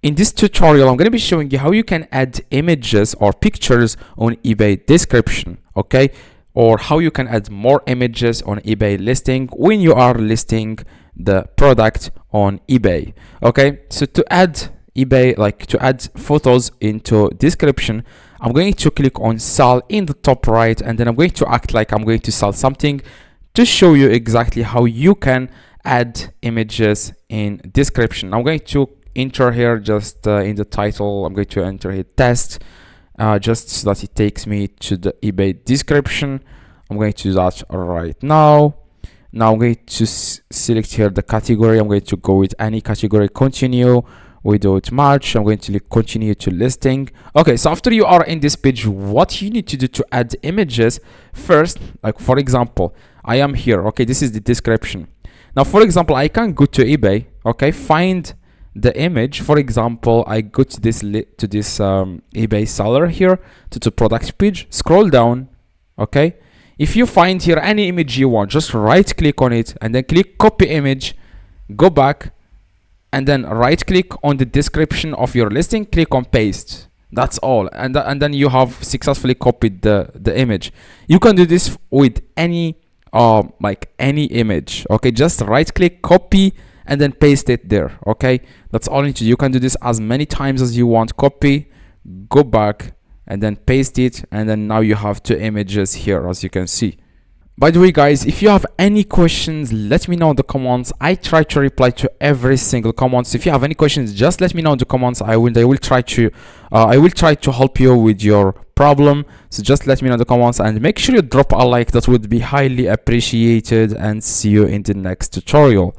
In this tutorial, I'm going to be showing you how you can add images or pictures on eBay description, okay? Or how you can add more images on eBay listing when you are listing the product on eBay, okay? So to add to add photos into description, I'm going to click on sell in the top right, and then I'm going to act like I'm going to sell something to show you exactly how you can add images in description. I'm going to enter here just in the title. I'm going to enter here test just so that it takes me to the eBay description. I'm going to do that right now. Now I'm going to select here the category. I'm going to go with any category, continue without match. I'm going to continue to listing. Okay, so after you are in this page, what you need to do to add images first, like for example, I am here. Okay, this is the description. Now, for example, I can go to eBay. Okay, find the image. For example, I go to this eBay seller here to the product page. Scroll down. Okay, if you find here any image you want, just right click on it and then click copy image. Go back and then right click on the description of your listing. Click on paste. That's all, and then you have successfully copied the image. You can do this with any like any image. Okay, just right click, copy, and then paste it there. Okay, that's all you need to do. You can do this as many times as you want. Copy, go back, and then paste it, and then now you have two images here, as you can see. By the way, guys, if you have any questions, let me know in the comments. I try to reply to every single comment. So if you have any questions, just let me know in the comments. I will try to help you with your problem. So just let me know in the comments, and make sure you drop a like. That would be highly appreciated, and see you in the next tutorial.